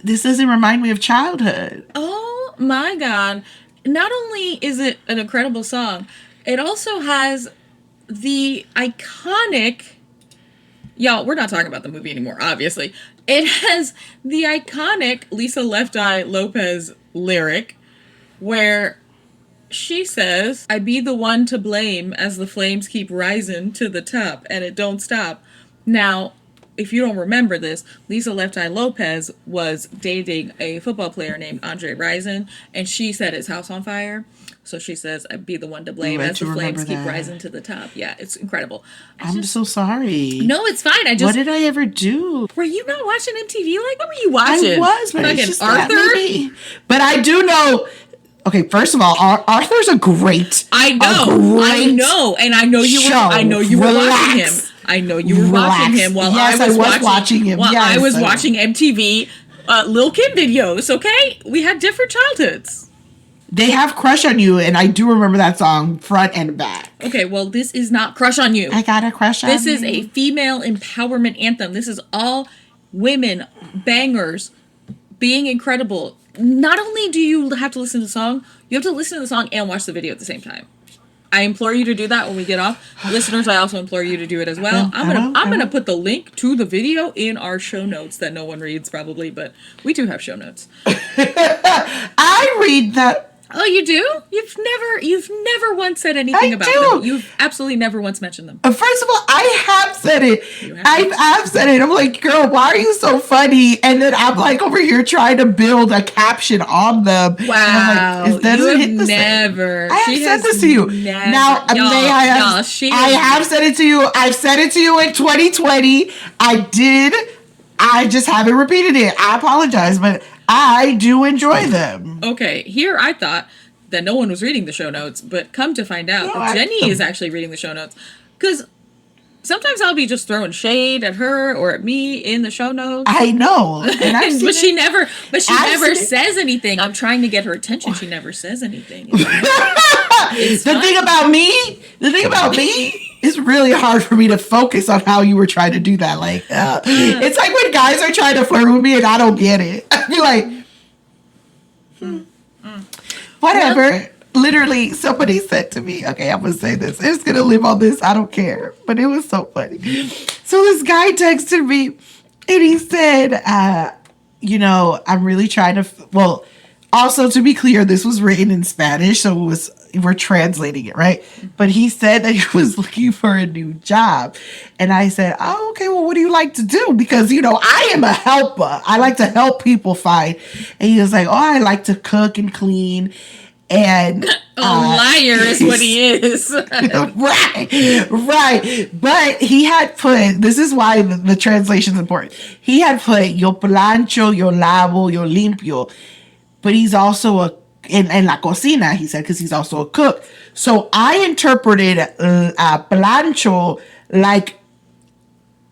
This doesn't remind me of childhood. Oh my god! Not only is it an incredible song, it also has the iconic. Y'all, we're not talking about the movie anymore. Obviously, it has the iconic Lisa Left Eye Lopez lyric where she says, I be the one to blame as the flames keep rising to the top and it don't stop. Now, if you don't remember this, Lisa Left Eye Lopez was dating a football player named Andre Rison, and she set his house on fire. So she says, I'd be the one to blame as the flames keep rising to the top. Yeah, it's incredible. I'm so sorry. No, it's fine. What did I ever do? Were you not watching MTV? Like, what were you watching? I was, but it's just Arthur? But I do know. Okay, first of all, Arthur's a great. I know, and I know you were. I know you were watching him. I know you were watching him while I was watching him. While I was watching MTV, Lil' Kim videos. Okay, we had different childhoods. They have Crush on You, and I do remember that song front and back. Okay, well, this is not Crush on You. I got a crush on you. This is a female empowerment anthem. This is all women bangers being incredible. Not only do you have to listen to the song, you have to listen to the song and watch the video at the same time. I implore you to do that when we get off. Listeners, I also implore you to do it as well. I'm gonna put the link to the video in our show notes that no one reads probably, but we do have show notes. I read that. Oh, you do? You've never once said anything about them. You've absolutely never once mentioned them. First of all, I have said it. Have. I've said it. I'm like, girl, why are you so funny? And then I'm like over here trying to build a caption on them. Wow. And I'm like, you have never. I have said this to you. Never. Now, I have said it to you. I've said it to you in 2020. I did. I just haven't repeated it. I apologize, but I do enjoy them. Okay, here I thought that no one was reading the show notes, but come to find out, Jenny is actually reading the show notes. Because sometimes I'll be just throwing shade at her or at me in the show notes. I know. And but she never says anything. I'm trying to get her attention. She never says anything. The thing about me it's really hard for me to focus on how you were trying to do that. Like, it's like when guys are trying to flirt with me and I don't get it. I'd be like, whatever. Well, literally, somebody said to me, okay, I'm going to say this. It's going to live on this. I don't care. But it was so funny. So this guy texted me and he said, I'm really trying to, also to be clear, this was written in Spanish. So we're translating it, right? But he said that he was looking for a new job. And I said, oh, okay, well, what do you like to do? Because, I am a helper. I like to help people find. And he was like, oh, I like to cook and clean. And liar is what he is. right. But he had put, this is why the translation is important. He had put, yo plancho, yo lavo, yo limpio. But he's also en la cocina, he said, because he's also a cook. So I interpreted plancho like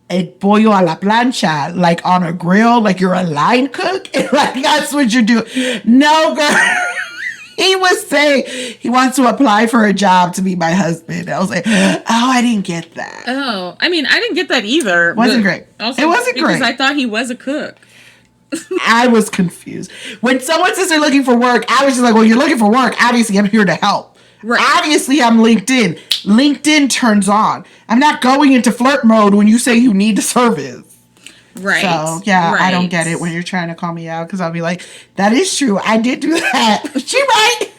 a pollo a la plancha, like on a grill, like you're a line cook. And like that's what you're doing. No, girl. He was saying he wants to apply for a job to be my husband. I was like, oh, I didn't get that. Oh, I mean, I didn't get that either. It wasn't great. It wasn't great. Because I thought he was a cook. I was confused. When someone says they're looking for work, I was just like, well, you're looking for work. Obviously, I'm here to help. Right. Obviously, I'm LinkedIn. LinkedIn turns on. I'm not going into flirt mode when you say you need the service. Right. So, yeah, right. I don't get it when you're trying to call me out because I'll be like, that is true. I did do that. She right.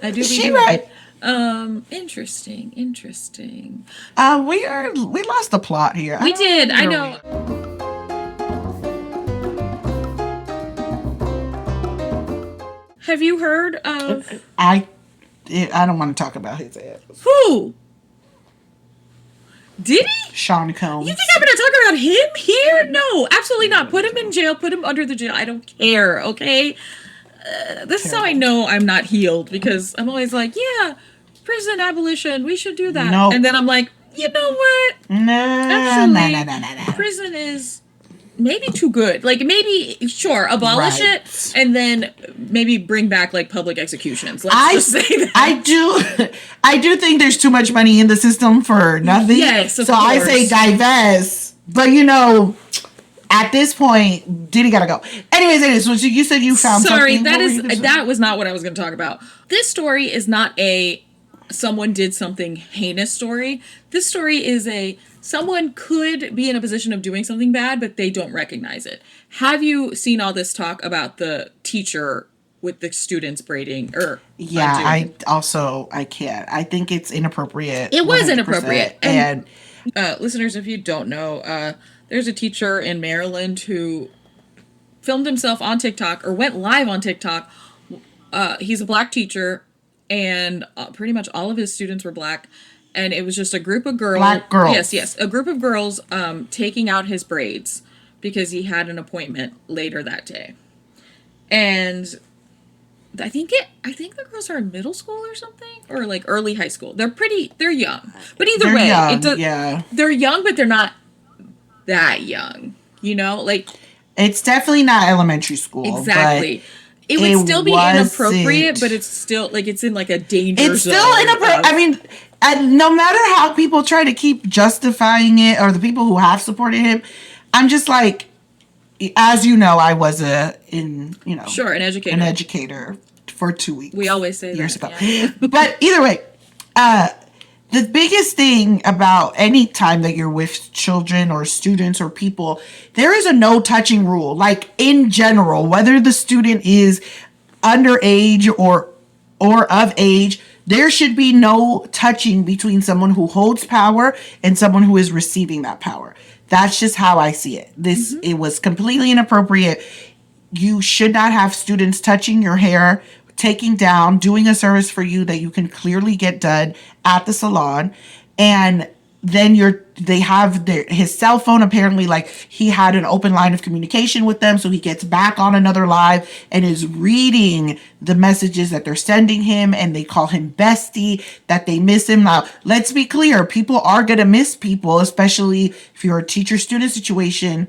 I do. She right. Interesting. We lost the plot here. We did. I know. Have you heard of... I don't want to talk about his ass. Who? Did he? Sean Combs. You think I'm going to talk about him here? No, absolutely not. Put him in jail. Put him under the jail. I don't care, okay? This is how I know I'm not healed, because I'm always like, yeah, prison abolition, we should do that. Nope. And then I'm like, you know what? No. Prison is... maybe too good. Like, maybe, sure, abolish it, and then maybe bring back, like, public executions. Let's just say that. I do think there's too much money in the system for nothing. Yes, of course. I say divest. But, at this point, Diddy gotta go. Anyways, so you said you found something. Sorry, that was not what I was going to talk about. This story is not a someone did something heinous story. This story is someone could be in a position of doing something bad, but they don't recognize it. Have you seen all this talk about the teacher with the students braiding? Yeah, I can't. I think it's inappropriate. It was inappropriate. And listeners, if you don't know, there's a teacher in Maryland who filmed himself on TikTok or went live on TikTok. He's a black teacher, and pretty much all of his students were black. And it was just a group of girls. Black girls. Yes. A group of girls taking out his braids because he had an appointment later that day. And I think the girls are in middle school or something, or like early high school. They're young. But either way, they're young, but they're not that young. Like, it's definitely not elementary school. Exactly. It would still be inappropriate, but it's still like it's in like a danger zone. It's still inappropriate. I mean, and no matter how people try to keep justifying it, or the people who have supported him, I'm just like, as you know, I was an educator for 2 weeks. We always say years that, ago. Yeah. But either way, the biggest thing about any time that you're with children or students or people, there is a no touching rule. Like, in general, whether the student is underage or of age, there should be no touching between someone who holds power and someone who is receiving that power. That's just how I see it. It was completely inappropriate. You should not have students touching your hair, taking down, doing a service for you that you can clearly get done at the salon. And then they have his cell phone. Apparently, like, he had an open line of communication with them. So he gets back on another live and is reading the messages that they're sending him. And they call him bestie, that they miss him. Now, let's be clear. People are going to miss people, especially if you're a teacher-student situation,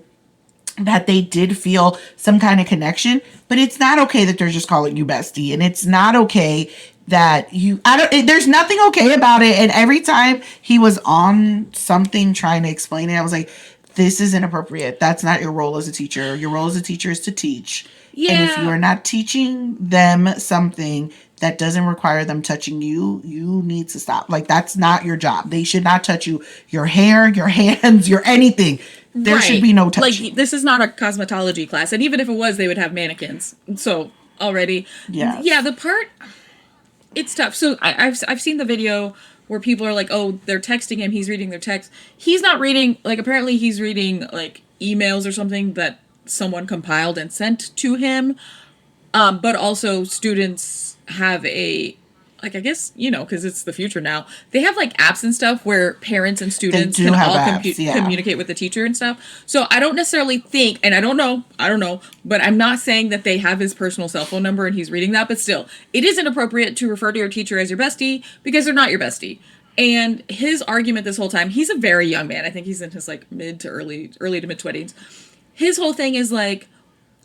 that they did feel some kind of connection. But it's not okay that they're just calling you bestie. And it's not okay that there's nothing okay about it. And every time he was on something trying to explain it, I was like, this is inappropriate. That's not your role as a teacher. Your role as a teacher is to teach. Yeah. And if you are not teaching them something that doesn't require them touching you, you need to stop. Like, that's not your job. They should not touch you, your hair, your hands, your anything. There should be no touching. Like, this is not a cosmetology class. And even if it was, they would have mannequins. So already, yeah, the part... It's tough. So I've seen the video where people are like, oh, they're texting him. He's reading their text. He's not reading, like, apparently he's reading, like, emails or something that someone compiled and sent to him. But also students have like, I guess, because it's the future now. They have, like, apps and stuff where parents and students can all communicate with the teacher and stuff. So I don't necessarily think, and I don't know, but I'm not saying that they have his personal cell phone number and he's reading that. But still, it is inappropriate to refer to your teacher as your bestie because they're not your bestie. And his argument this whole time, he's a very young man. I think he's in his, like, mid to early to mid 20s. His whole thing is, like,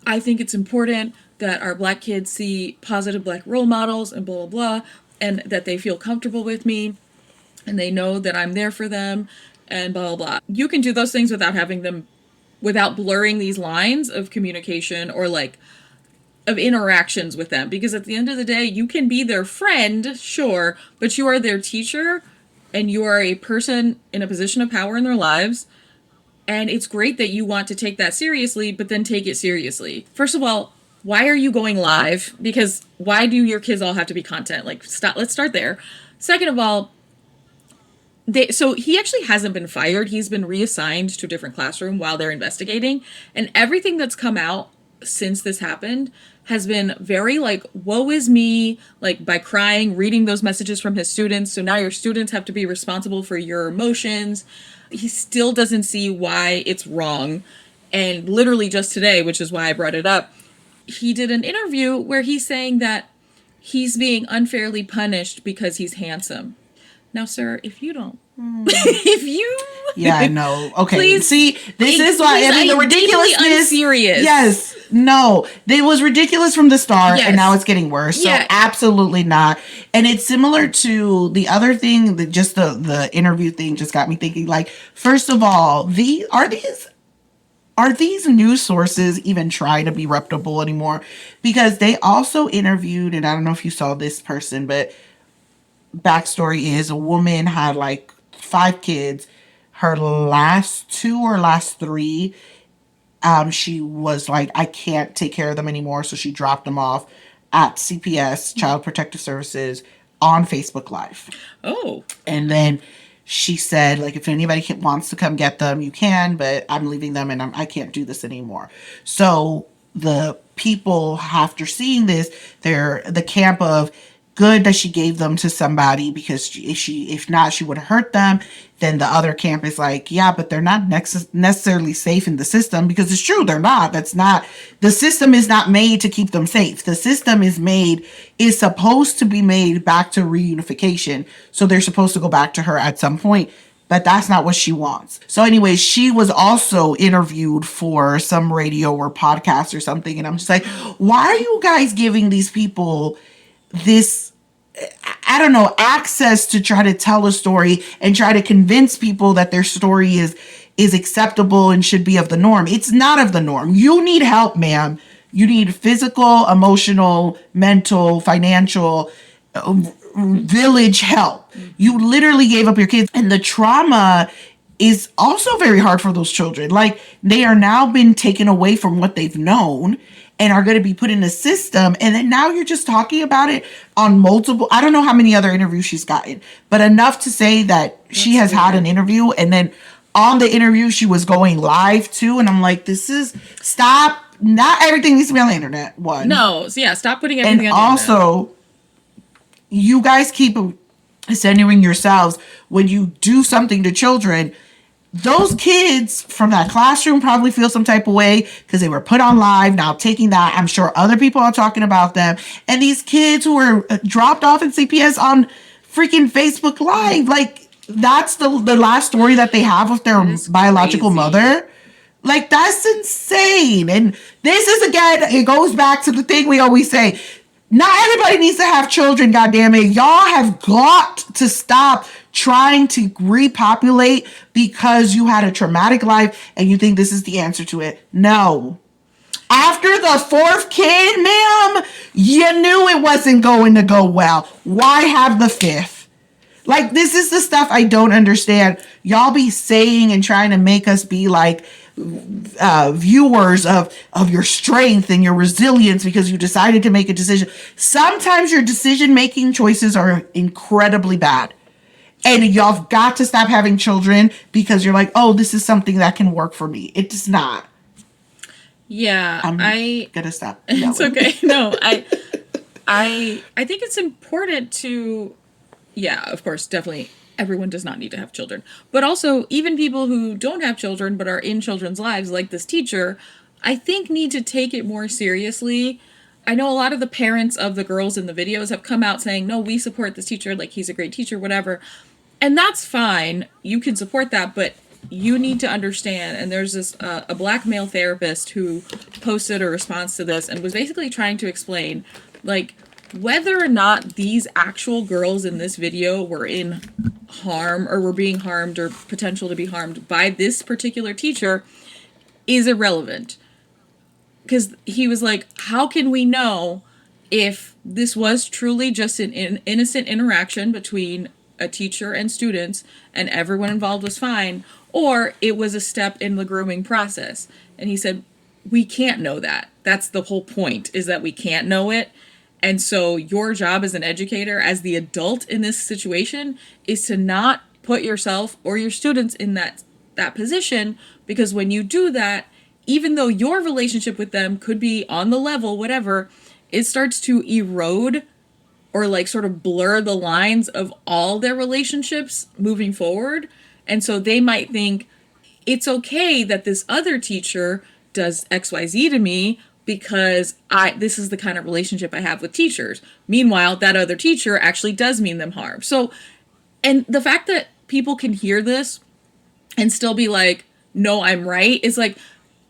I think it's important that our Black kids see positive Black role models and blah, blah, blah. And that they feel comfortable with me and they know that I'm there for them and blah, blah, blah. You can do those things without blurring these lines of communication or, like, of interactions with them. Because at the end of the day, you can be their friend, sure, but you are their teacher and you are a person in a position of power in their lives. And it's great that you want to take that seriously, but then take it seriously. First of all, why are you going live? Because why do your kids all have to be content? Like, stop. Let's start there. Second of all, so he actually hasn't been fired. He's been reassigned to a different classroom while they're investigating. And everything that's come out since this happened has been very, like, woe is me, like, by crying, reading those messages from his students. So now your students have to be responsible for your emotions. He still doesn't see why it's wrong. And literally just today, which is why I brought it up, he did an interview where he's saying that he's being unfairly punished because he's handsome. Now, sir, if you don't, yeah, I know. Okay, please, see, this is why, I mean, the ridiculousness. Serious. Yes, no, it was ridiculous from the start, and now it's getting worse. So absolutely not. And it's similar to the other thing that just the interview thing just got me thinking. Like, first of all, are these news sources even trying to be reputable anymore? Because they also interviewed, and I don't know if you saw this person, but backstory is a woman had, like, 5 kids. Her last 2 or last 3, she was like, I can't take care of them anymore. So she dropped them off at CPS, Child Protective Services, on Facebook Live. Oh. And then she said, like, if anybody wants to come get them, you can, but I'm leaving them and I can't do this anymore. So the people, after seeing this, they're the camp of, good that she gave them to somebody, because if not, she would have hurt them. Then the other camp is like, yeah, but they're not necessarily safe in the system, because it's true, they're not. The system is not made to keep them safe. The system is supposed to be made back to reunification. So they're supposed to go back to her at some point, but that's not what she wants. So anyway, she was also interviewed for some radio or podcast or something. And I'm just like, why are you guys giving these people this, I don't know, access to try to tell a story and try to convince people that their story is acceptable and should be of the norm? It's not of the norm. You need help, ma'am. You need physical, emotional, mental, financial, village help. You literally gave up your kids. And the trauma is also very hard for those children. Like, they are now been taken away from what they've known. and are going to be put in a system. And then now you're just talking about it on multiple, I don't know how many other interviews she's gotten, but enough to say that she has had an interview, and then on the interview she was going live too. And I'm like, stop. Not everything needs to be on the internet. One. No. So yeah, stop putting everything and on the internet. also, you guys keep centering yourselves when you do something to children. Those kids from that classroom probably feel some type of way because they were put on live. Now taking that, I'm sure other people are talking about them. And these kids who were dropped off in CPS on freaking Facebook Live, like that's the last story that they have of their biological mother. Like, that's insane. And this is, again, it goes back to the thing we always say. Not everybody needs to have children, goddammit. Y'all have got to stop trying to repopulate because you had a traumatic life and you think this is the answer to it. No. After the fourth kid, ma'am, you knew it wasn't going to go well. Why have the fifth? Like, this is the stuff I don't understand. Y'all be saying and trying to make us be like viewers of your strength and your resilience because you decided to make a decision. Sometimes your decision-making choices are incredibly bad. And y'all have got to stop having children because you're like, oh, this is something that can work for me. It does not. Yeah, I'm gonna stop. It's okay. No, I think it's important to, yeah, of course, definitely. Everyone does not need to have children. But also, even people who don't have children but are in children's lives, like this teacher, I think need to take it more seriously. I know a lot of the parents of the girls in the videos have come out saying, no, we support this teacher, like he's a great teacher, whatever. And that's fine. You can support that, but you need to understand. And there's this a black male therapist who posted a response to this and was basically trying to explain, like, whether or not these actual girls in this video were in harm or were being harmed or potential to be harmed by this particular teacher is irrelevant. Because he was like, how can we know if this was truly just an innocent interaction between a teacher and students and everyone involved was fine, or it was a step in the grooming process? And he said, we can't know that. That's the whole point, is that we can't know it. And so your job as an educator, as the adult in this situation, is to not put yourself or your students in that position, because when you do that, even though your relationship with them could be on the level, whatever, it starts to erode or like sort of blur the lines of all their relationships moving forward. And so they might think it's okay that this other teacher does XYZ to me, because this is the kind of relationship I have with teachers. Meanwhile, that other teacher actually does mean them harm. So, and the fact that people can hear this and still be like, no, I'm right, is like,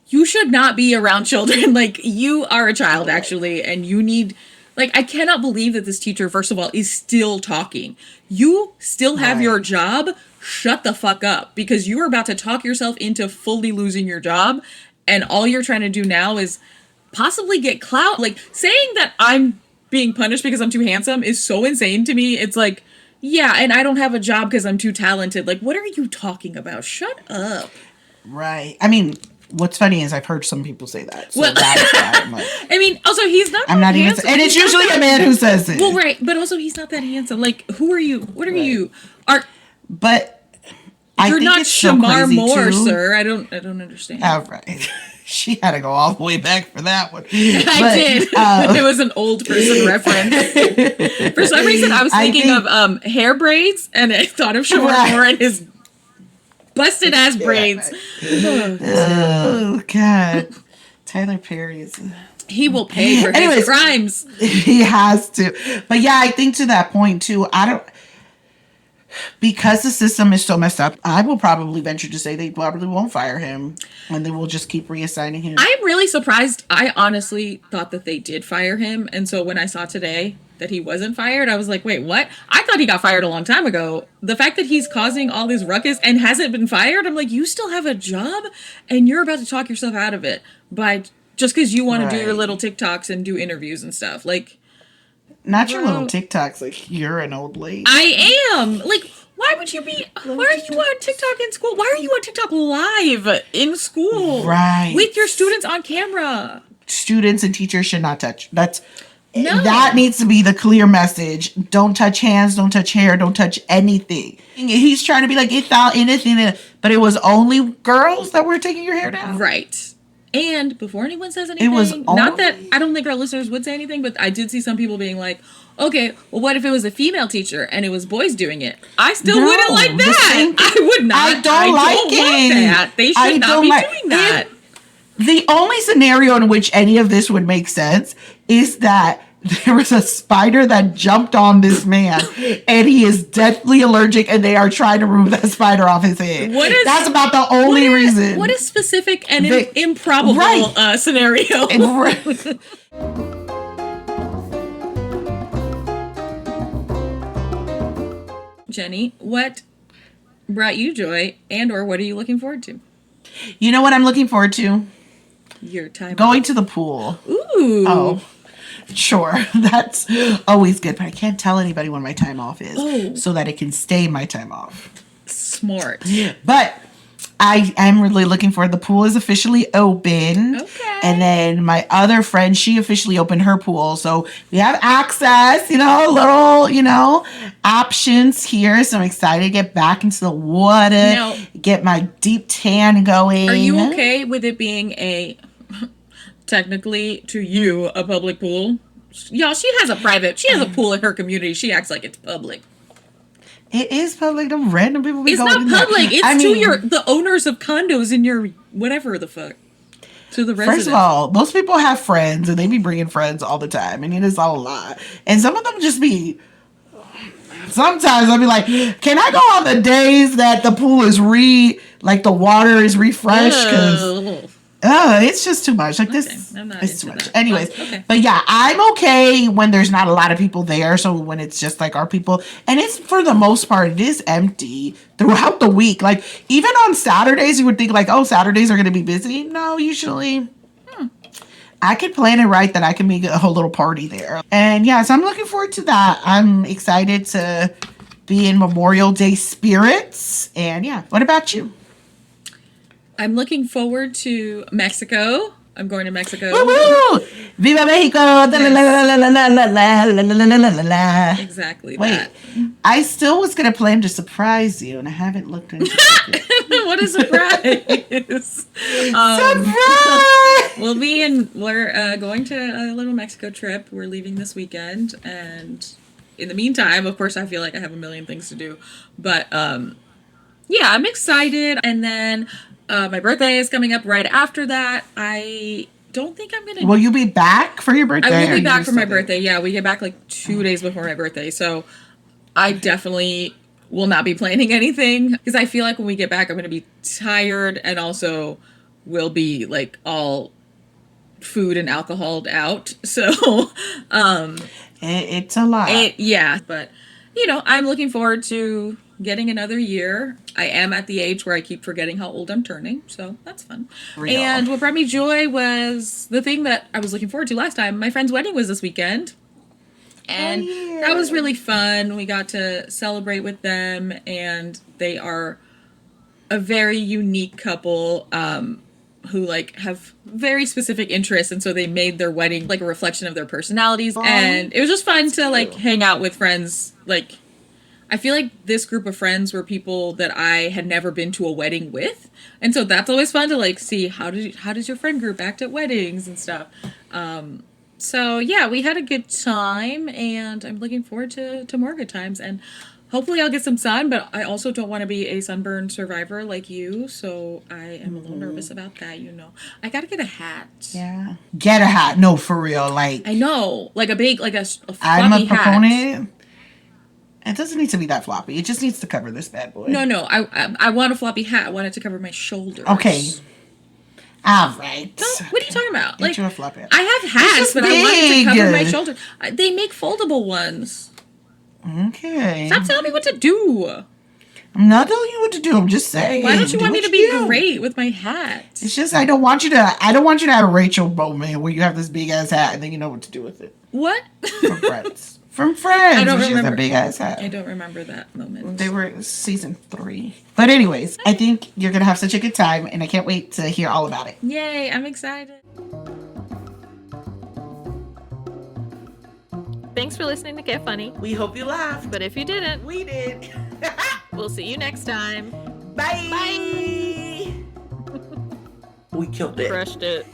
you should not be around children. Like, you are a child, actually, and you need, like, I cannot believe that this teacher, first of all, is still talking. You still have your job. Shut the fuck up, because you are about to talk yourself into fully losing your job, and all you're trying to do now is possibly get clout. Like, saying that I'm being punished because I'm too handsome is so insane to me. It's like, yeah, and I don't have a job because I'm too talented. Like, what are you talking about? Shut up. Right. I mean, what's funny is I've heard some people say that. So well, that's why I'm like, I mean, also, he's not I'm not handsome. even, and it's usually a man who says it. Well, right, but also he's not that handsome. Like, who are you? What are you? But I you're think not it's so Shamar crazy Moore, too. sir. I don't understand. Oh, right. She had to go all the way back for that one. I did. It was an old person reference. For some reason, I was thinking of hair braids, and I thought of Shamar Moore and his busted ass braids. Oh, God. Tyler Perry is... He will pay for his crimes. He has to. But yeah, I think to that point too, because the system is so messed up, I will probably venture to say they probably won't fire him, and they will just keep reassigning him. I'm really surprised. I honestly thought that they did fire him, and so when I saw today that he wasn't fired, I was like, wait, what? I thought he got fired a long time ago. The fact that he's causing all this ruckus and hasn't been fired, I'm like, you still have a job, and you're about to talk yourself out of it by just because you want to do your little TikToks and do interviews and stuff. Like, not your little TikToks. Like, you're an old lady. I am. Like, why would you be? Why are you on TikTok in school? Why are you on TikTok live in school? Right. With your students on camera? students and teachers should not touch. No. That needs to be the clear message. Don't touch hands, don't touch hair, don't touch anything. He's trying to be like, it's all innocent, but it was only girls that were taking your hair down. Right. And before anyone says anything, not that I don't think our listeners would say anything, but I did see some people being like, okay, well, what if it was a female teacher and it was boys doing it? I still wouldn't like that. I would not. I don't like it. That. They should not be doing that. The only scenario in which any of this would make sense is that there was a spider that jumped on this man and he is deathly allergic and they are trying to remove that spider off his head. That's about the only reason. What is specific and improbable scenario? Jenny, what brought you joy and or what are you looking forward to? You know what I'm looking forward to? Your time going to the pool. Ooh. Oh, sure. That's always good, but I can't tell anybody when my time off is so that it can stay my time off. Smart. But I am really looking forward. The pool is officially open. Okay. And then my other friend, she officially opened her pool. So we have access, little, options here. So I'm excited to get back into the water, get my deep tan going. Are you okay with it being technically to you, a public pool? Y'all, she has a pool in her community. She acts like it's public. It is public. The random people be going in there. It's not public. It's the owners of condos in your whatever the fuck. To the residents. First of all, most people have friends and they be bringing friends all the time. And it is all a lot. And some of them just be... Sometimes I'll be like, can I go on the days that the pool is the water is refreshed? Because... it's just too much. This it's too much. Anyways, but yeah, I'm okay when there's not a lot of people there. So when it's just like our people, and it's for the most part, it is empty throughout the week. Like even on Saturdays, you would think like, oh, Saturdays are going to be busy. No, usually I could plan it right that I can make a whole little party there. And yeah, so I'm looking forward to that. I'm excited to be in Memorial Day spirits. And yeah, what about you? I'm looking forward to Mexico. I'm going to Mexico. Woo-woo! Viva Mexico! Exactly. Wait, I still was going to plan to surprise you, and I haven't looked into it. What a surprise! Surprise! We're going to a little Mexico trip. We're leaving this weekend, and in the meantime, of course, I feel like I have a million things to do. But yeah, I'm excited. And then my birthday is coming up right after that. I don't think I'm gonna. Will you be back for your birthday? I will be back for my birthday. Yeah, we get back like 2 days before my birthday, so I definitely will not be planning anything because I feel like when we get back, I'm gonna be tired and also will be like all food and alcoholed out. So it's a lot. But I'm looking forward to getting another year. I am at the age where I keep forgetting how old I'm turning, so that's fun. Real. And what brought me joy was the thing that I was looking forward to last time. My friend's wedding was this weekend, and that was really fun. We got to celebrate with them, and they are a very unique couple who have very specific interests, and so they made their wedding like a reflection of their personalities, and it was just fun to hang out with friends. I feel like this group of friends were people that I had never been to a wedding with. And so that's always fun to see how does your friend group act at weddings and stuff. So yeah, we had a good time and I'm looking forward to more good times. And hopefully I'll get some sun, but I also don't want to be a sunburn survivor like you. So I am a little nervous about that, I got to get a hat. Yeah. Get a hat. No, for real. I know. A big, a floppy I'm a proponent. Hat. It doesn't need to be that floppy. It just needs to cover this bad boy. No. I want a floppy hat. I want it to cover my shoulders. Okay. All right. What are you talking about? Get you a floppy hat. I have hats, but I want it to cover my shoulders. They make foldable ones. Okay. Stop telling me what to do. I'm not telling you what to do. I'm just saying. Why don't you want me to be great with my hat? It's just I don't want you to have a Rachel moment where you have this big ass hat and then you know what to do with it. What? From Friends. From Friends. I don't remember. She has a big ass hat. I don't remember that moment. They were season 3. But anyways, I think you're gonna have such a good time and I can't wait to hear all about it. Yay, I'm excited. Thanks for listening to Get Funny. We hope you laughed. But if you didn't, We did. we'll see you next time. Bye. Bye. We killed it. Crushed it.